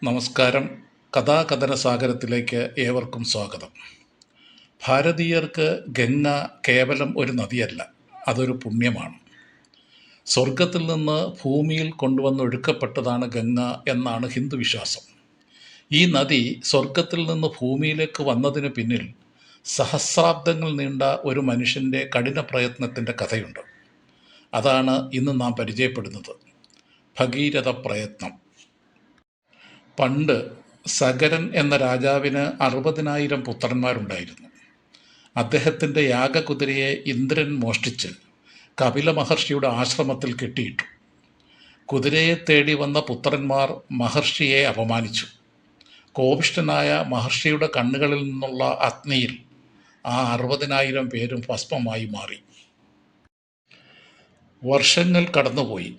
നമസ്കാരം. കഥാകഥന സാഗരത്തിലേക്ക് ഏവർക്കും സ്വാഗതം. ഭാരതീയർക്ക് ഗംഗ കേവലം ഒരു നദിയല്ല, അതൊരു പുണ്യമാണ്. സ്വർഗത്തിൽ നിന്ന് ഭൂമിയിൽ കൊണ്ടുവന്നൊഴുക്കപ്പെട്ടതാണ് ഗംഗ എന്നാണ് ഹിന്ദു വിശ്വാസം. ഈ നദി സ്വർഗത്തിൽ നിന്ന് ഭൂമിയിലേക്ക് വന്നതിന് പിന്നിൽ സഹസ്രാബ്ദങ്ങൾ നീണ്ട ഒരു മനുഷ്യൻ്റെ കഠിന പ്രയത്നത്തിൻ്റെ കഥയുണ്ട്. അതാണ് ഇന്ന് നാം പരിചയപ്പെടുന്നത്, ഭഗീരഥ പ്രയത്നം. പണ്ട് സഗരൻ എന്ന രാജാവിന് 60,000 പുത്രന്മാരുണ്ടായിരുന്നു. അദ്ദേഹത്തിൻ്റെ യാഗകുതിരയെ ഇന്ദ്രൻ മോഷ്ടിച്ച് കപില മഹർഷിയുടെ ആശ്രമത്തിൽ കെട്ടിയിട്ടു. കുതിരയെ തേടി വന്ന പുത്രന്മാർ മഹർഷിയെ അപമാനിച്ചു. കോപിഷ്ഠനായ മഹർഷിയുടെ കണ്ണുകളിൽ നിന്നുള്ള അഗ്നിയിൽ ആ 60,000 പേരും ഭസ്മമായി മാറി. വർഷങ്ങൾ കടന്നുപോയി.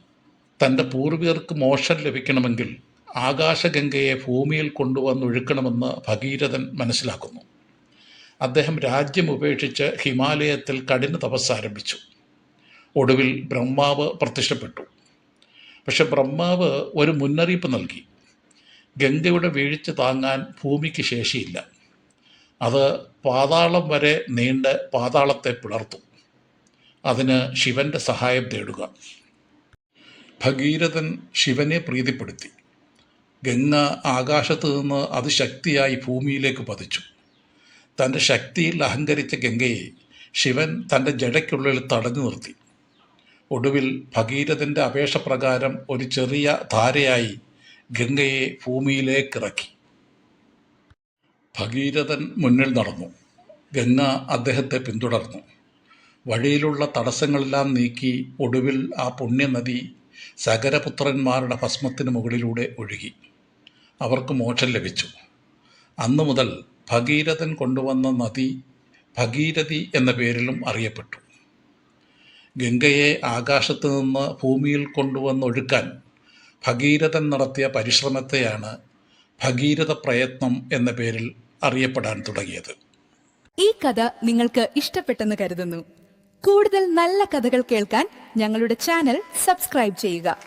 തൻ്റെ പൂർവികർക്ക് മോക്ഷം ലഭിക്കണമെങ്കിൽ ആകാശഗംഗയെ ഭൂമിയിൽ കൊണ്ടുവന്നൊഴുക്കണമെന്ന് ഭഗീരഥൻ മനസ്സിലാക്കുന്നു. അദ്ദേഹം രാജ്യം ഉപേക്ഷിച്ച് ഹിമാലയത്തിൽ കഠിന തപസ് ആരംഭിച്ചു. ഒടുവിൽ ബ്രഹ്മാവ് പ്രത്യക്ഷപ്പെട്ടു. പക്ഷെ ബ്രഹ്മാവ് ഒരു മുന്നറിയിപ്പ് നൽകി. ഗംഗയുടെ വീഴ്ച താങ്ങാൻ ഭൂമിക്ക് ശേഷിയില്ല. അത് പാതാളം വരെ നീണ്ട് പാതാളത്തെ പിളർത്തും. അതിന് ശിവൻ്റെ സഹായം തേടുക. ഭഗീരഥൻ ശിവനെ പ്രീതിപ്പെടുത്തി. ഗംഗ ആകാശത്ത് നിന്ന് അതിശക്തിയായി ഭൂമിയിലേക്ക് പതിച്ചു. തൻ്റെ ശക്തിയിൽ അഹങ്കരിച്ച ഗംഗയെ ശിവൻ തൻ്റെ ജടയ്ക്കുള്ളിൽ തടഞ്ഞു നിർത്തി. ഒടുവിൽ ഭഗീരഥൻ്റെ അപേക്ഷ പ്രകാരം ഒരു ചെറിയ ധാരയായി ഗംഗയെ ഭൂമിയിലേക്കിറക്കി. ഭഗീരഥൻ മുന്നിൽ നടന്നു. ഗംഗ അദ്ദേഹത്തെ പിന്തുടർന്നു. വഴിയിലുള്ള തടസ്സങ്ങളെല്ലാം നീക്കി ഒടുവിൽ ആ പുണ്യനദി സഗരപുത്രന്മാരുടെ ഭസ്മത്തിന് മുകളിലൂടെ ഒഴുകി. അവർക്ക് മോക്ഷം ലഭിച്ചു. അന്നു മുതൽ ഭഗീരഥൻ കൊണ്ടുവന്ന നദി ഭഗീരഥി എന്ന പേരിലും അറിയപ്പെട്ടു. ഗംഗയെ ആകാശത്ത് നിന്ന് ഭൂമിയിൽ കൊണ്ടുവന്നൊഴുക്കാൻ ഭഗീരഥൻ നടത്തിയ പരിശ്രമത്തെയാണ് ഭഗീരഥ പ്രയത്നം എന്ന പേരിൽ അറിയപ്പെടാൻ തുടങ്ങിയത്. ഈ കഥ നിങ്ങൾക്ക് ഇഷ്ടപ്പെട്ടെന്ന് കരുതുന്നു. കൂടുതൽ നല്ല കഥകൾ കേൾക്കാൻ ഞങ്ങളുടെ ചാനൽ സബ്സ്ക്രൈബ് ചെയ്യുക.